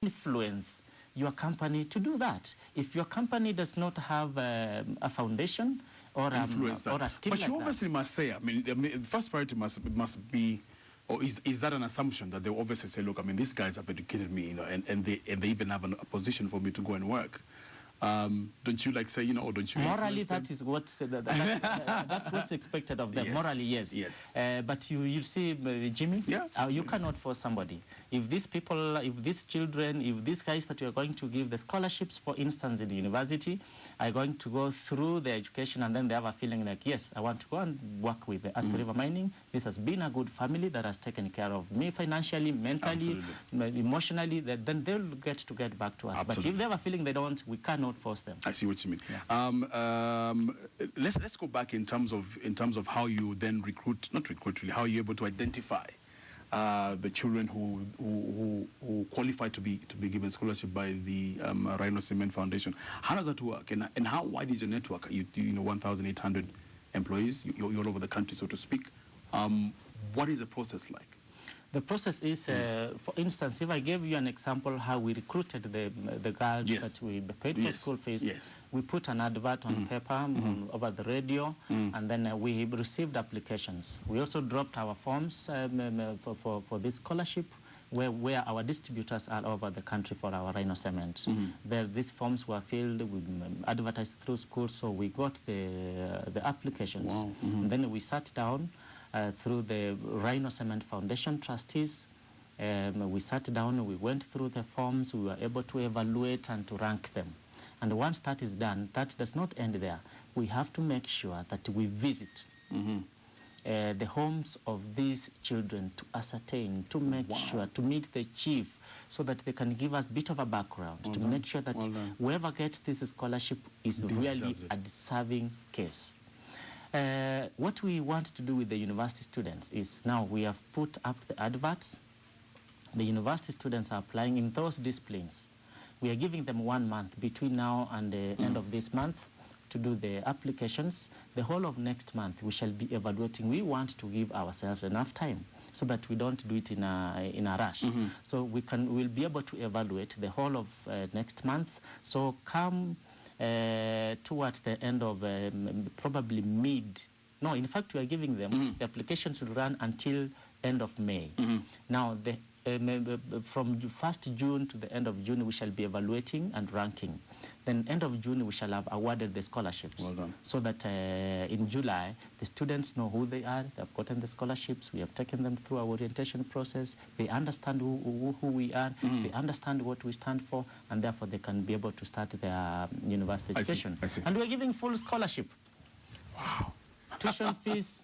influence your company to do that. If your company does not have a foundation or a scheme, but you obviously must say, I mean, the first priority must be, or is that an assumption that they obviously say, look, I mean, these guys have educated me, you know, and they even have a position for me to go and work. Don't you like say, you know, or don't you morally that is what's that's what's expected of them. Yes. Morally, yes. But you see, Jimmy, you cannot force somebody. If these people, if these children, if these guys that you are going to give the scholarships, for instance, in the university, are going to go through the education and then they have a feeling like, yes, I want to go and work with the Gathu River Mining. This has been a good family that has taken care of me financially, mentally, emotionally. Then they'll get back to us. Absolutely. But if they have a feeling they don't, we cannot force them. I see what you mean. Yeah. Let's go back in terms of how you then not recruit really, how you're able to identify the children who qualify to be given scholarship by the Rhino Cement Foundation. How does that work, and how wide is your network? You know, 1,800 employees. You're all over the country, so to speak. What is the process like? The process is, for instance, if I gave you an example how we recruited the girls that we paid for school fees, we put an advert on paper, over the radio, and then we received applications. We also dropped our forms for this scholarship, where our distributors are all over the country for our Rhino Cement. These forms were filled, we advertised through schools, so we got the applications. Wow. And then we sat down through the Rhino Cement Foundation trustees. We sat down, we went through the forms, we were able to evaluate and to rank them. And once that is done, that does not end there. We have to make sure that we visit the homes of these children to ascertain, to make sure, to meet the chief, so that they can give us a bit of a background, to make sure that whoever gets this scholarship is really a deserving case. What we want to do with the university students is, now we have put up the adverts. The university students are applying in those disciplines. We are giving them 1 month between now and the end of this month to do the applications. The whole of next month we shall be evaluating. We want to give ourselves enough time so that we don't do it in a rush. So we'll be able to evaluate the whole of next month. So come towards the end of probably in fact we are giving them the applications will run until end of May. Now from 1st June to the end of June we shall be evaluating and ranking. Then end of June we shall have awarded the scholarships. Well done. So that in July the students know who they are, they have gotten the scholarships, we have taken them through our orientation process, they understand who we are, they understand what we stand for, and therefore they can be able to start their university education. I see. And we're giving full scholarship. Wow. Tuition fees,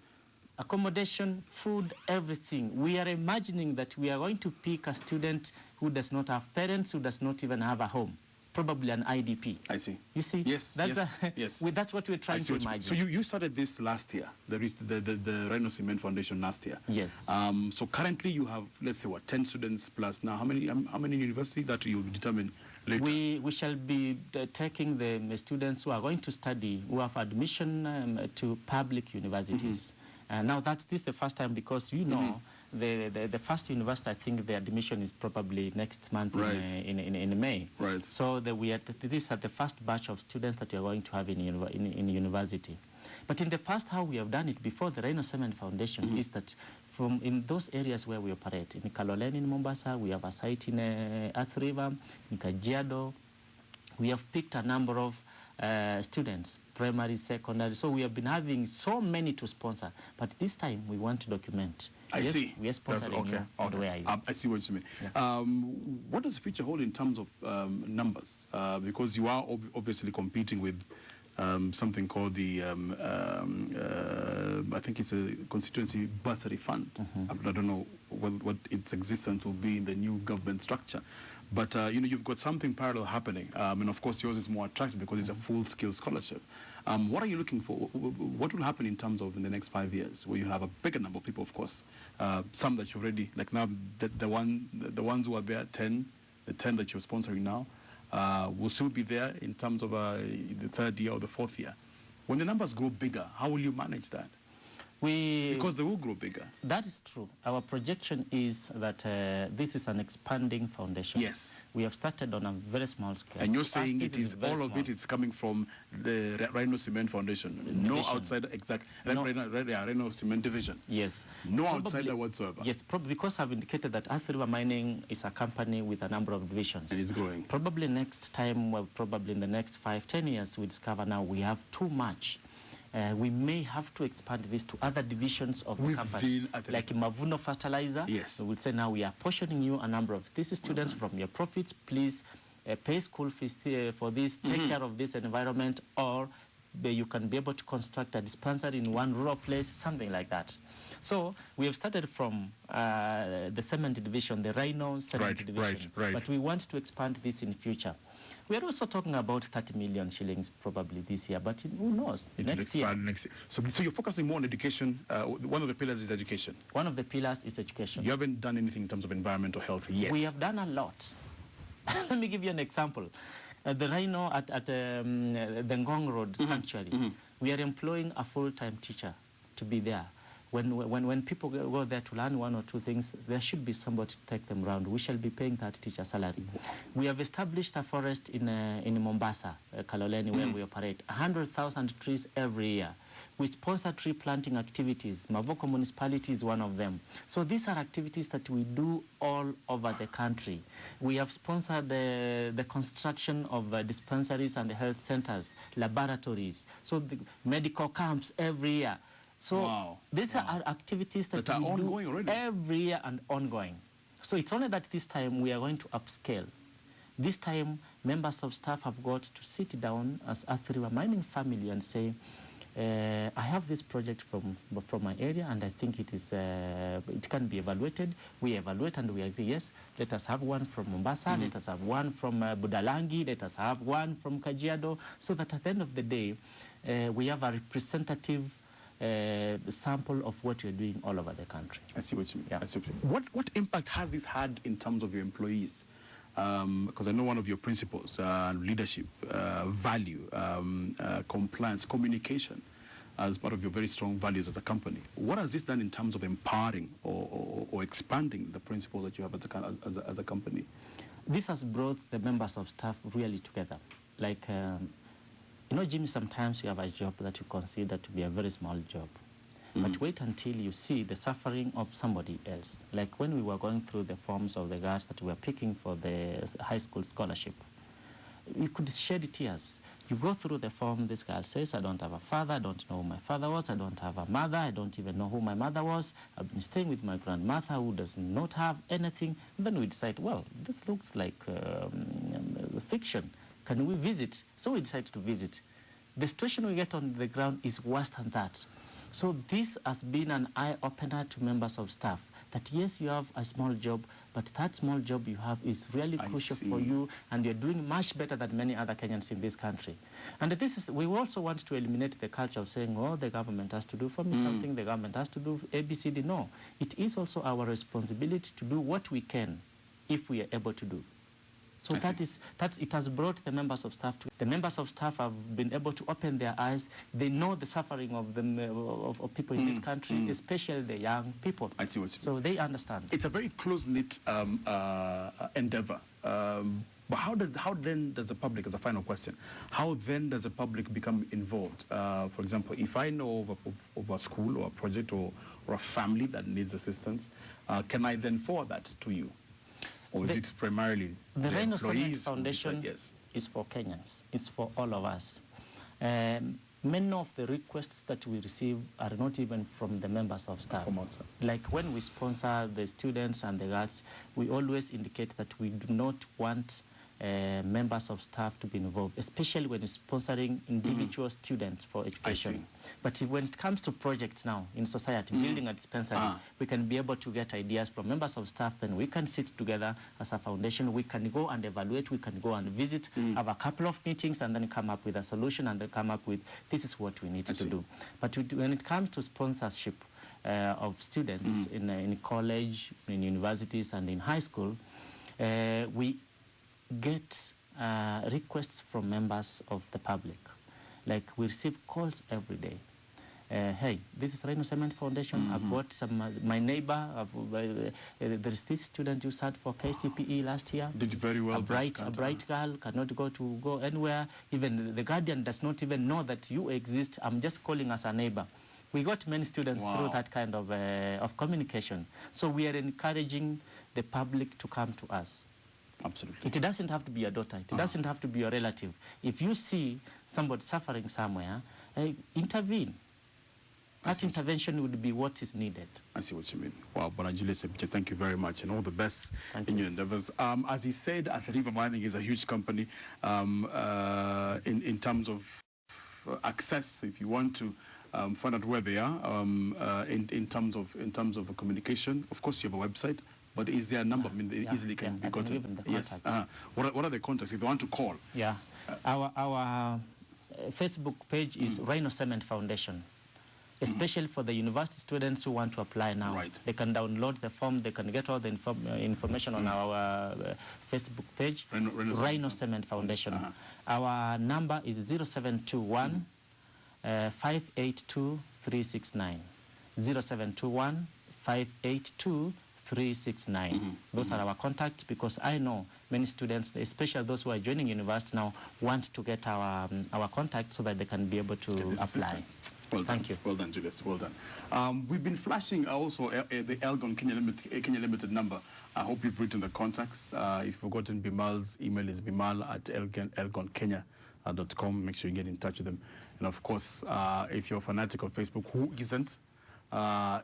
accommodation, food, everything. We are imagining that we are going to pick a student who does not have parents, who does not even have a home. Probably an IDP. I see. You see? Yes. That's what we're trying to imagine. So you started this last year, the Rhino Cement Foundation last year. Yes. So currently you have, let's say, 10 students plus now. How many universities that you determine later? We shall be taking the students who are going to study, who have admission to public universities. Now this is the first time, because you know the first university, I think the admission is probably next month in May. Right. So these are the first batch of students that we are going to have in university. But in the past, how we have done it before the Rhino Cement Foundation is that in those areas where we operate, in Kaloleni in Mombasa, we have a site in Gathu River, in Kajiado. We have picked a number of students, primary, secondary. So we have been having so many to sponsor, but this time we want to document. I see. We are sponsoring you. Where are you? I see what you mean. Yeah. What does the future hold in terms of numbers? Because you are obviously competing with something called the, I think it's a constituency bursary fund. I don't know what its existence will be in the new government structure. But, you've got something parallel happening. And, of course, yours is more attractive because it's a full-scale scholarship. What are you looking for? What will happen in terms of in the next 5 years, where you have a bigger number of people, of course, some that you've already, like now, the ones who are there, the 10 that you're sponsoring now, will still be there in terms of the third year or the fourth year. When the numbers grow bigger, how will you manage that? Because they will grow bigger. That is true. Our projection is that this is an expanding foundation. Yes. We have started on a very small scale. And you're saying it is all of it is coming from the Rhino Cement Foundation. Division. No outsider, exactly. No. Rhino Cement Division. Yes. No outsider whatsoever. Yes, probably because I've indicated that Earth River Mining is a company with a number of divisions. And it's growing. Probably next time, well, probably in the next 5-10 years, we discover now we have too much. We may have to expand this to other divisions of the company, like Mavuno Fertilizer. Yes. We will say now we are portioning you a number of these students from your profits. Please pay school fees for this, take care of this environment, or you can be able to construct a dispensary in one rural place, something like that. So we have started from the cement division, the Rhino cement division, but we want to expand this in future. We are also talking about 30 million shillings probably this year, but who knows, next year. So you're focusing more on education. One of the pillars is education. One of the pillars is education. You haven't done anything in terms of environmental health yet. We have done a lot. Let me give you an example. The Rhino at the Ngong Road Sanctuary, we are employing a full-time teacher to be there. When people go there to learn one or two things, there should be somebody to take them around. We shall be paying that teacher salary. We have established a forest in Mombasa, Kaloleni, where we operate, 100,000 trees every year. We sponsor tree planting activities. Mavoko municipality is one of them. So these are activities that we do all over the country. We have sponsored the construction of dispensaries and health centers, laboratories, so the medical camps every year. So these are activities that we ongoing do already. every year and ongoing. So it's only that this time we are going to upscale. This time, members of staff have got to sit down as a Earth River Mining family and say, I have this project from my area, and I think it can be evaluated. We evaluate and we agree, yes, let us have one from Mombasa, let us have one from Budalangi, let us have one from Kajiado, so that at the end of the day, we have a representative sample of what you're doing all over the country. I see what you mean. Yeah. I see what impact has this had in terms of your employees? Because I know one of your principles, leadership, value, compliance, communication, as part of your very strong values as a company. What has this done in terms of empowering or expanding the principles that you have as a company? This has brought the members of staff really together. Like, you know, Jimmy, sometimes you have a job that you consider to be a very small job. But wait until you see the suffering of somebody else. Like when we were going through the forms of the girls that we were picking for the high school scholarship, you could shed tears. You go through the form, this girl says, I don't have a father, I don't know who my father was, I don't have a mother, I don't even know who my mother was, I've been staying with my grandmother who does not have anything. And then we decide, well, this looks like fiction. Can we visit? So we decide to visit. The situation we get on the ground is worse than that. So this has been an eye-opener to members of staff, that yes, you have a small job, but that small job you have is really crucial for you, and you're doing much better than many other Kenyans in this country. And this is, we also want to eliminate the culture of saying, oh, the government has to do for me something, the government has to do ABCD. No, it is also our responsibility to do what we can if we are able to do. So it has brought the members of staff to. The members of staff have been able to open their eyes. They know the suffering of of people in this country, especially the young people. I see what you mean. So they understand. It's a very close-knit endeavor. But how then does the public, as a final question, how then does the public become involved? For example, if I know of a school or a project or a family that needs assistance, can I then forward that to you? Or is it primarily the Rhino Cement employees? Foundation is for Kenyans. It's for all of us. Many of the requests that we receive are not even from the members of staff. From outside. Like when we sponsor the students and the girls, we always indicate that we do not want members of staff to be involved, especially when sponsoring individual students for education. But when it comes to projects now in society, building a dispensary, we can be able to get ideas from members of staff, then we can sit together as a foundation, we can go and evaluate, we can go and visit, have a couple of meetings, and then come up with a solution, and then come up with, this is what we need to do. But when it comes to sponsorship of students in college, in universities, and in high school, we get requests from members of the public. Like we receive calls every day. hey, this is Rhino Cement Foundation. I've got some, my neighbor, there's this student who sat for KCPE last year. Did very well. A bright girl, cannot go anywhere. Even the guardian does not even know that you exist. I'm just calling as a neighbor. We got many students through that kind of communication. So we are encouraging the public to come to us. Absolutely. It doesn't have to be your daughter. It doesn't have to be your relative. If you see somebody suffering somewhere, intervene. That intervention would be what is needed. I see what you mean. Wow, but Julius, thank you very much, and all the best in your endeavors. As he said, Athi River Mining is a huge company in terms of access. If you want to find out where they are in terms of communication, of course you have a website. But is there a number? I mean, they easily can be gotten. Yes. What are the contacts if they want to call? Yeah. Our Facebook page is Rhino Cement Foundation. Especially for the university students who want to apply now. Right. They can download the form, they can get all the information on our Facebook page, Rhino Cement Foundation. Our number is 0721 582 369. 0721 582 369. Those are our contacts, because I know many students, especially those who are joining university now, want to get our contact so that they can be able to apply. Well done. Thank you. Well done, Julius. Well done. We've been flashing also the Elgon Kenya Limited number. I hope you've written the contacts. If you've forgotten Bimal's email is bimal@elgonkenya.com. Make sure you get in touch with them. And of course, if you're a fanatic of Facebook, who isn't?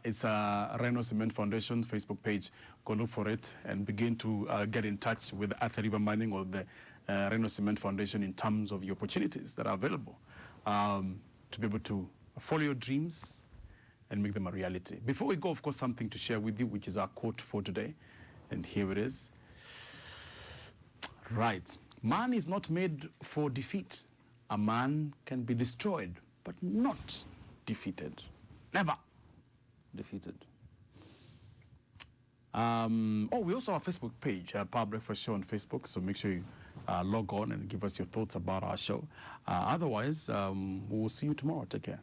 It's a Rhino Cement Foundation Facebook page. Go look for it and begin to get in touch with Athi River Mining or the Rhino Cement Foundation in terms of the opportunities that are available to be able to follow your dreams and make them a reality. Before we go, of course, something to share with you, which is our quote for today. And here it is. Right. Man is not made for defeat. A man can be destroyed, but not defeated. Never defeated. We also have a Facebook page, Power Breakfast Show on Facebook, so make sure you log on and give us your thoughts about our show. Otherwise, we'll see you tomorrow. Take care.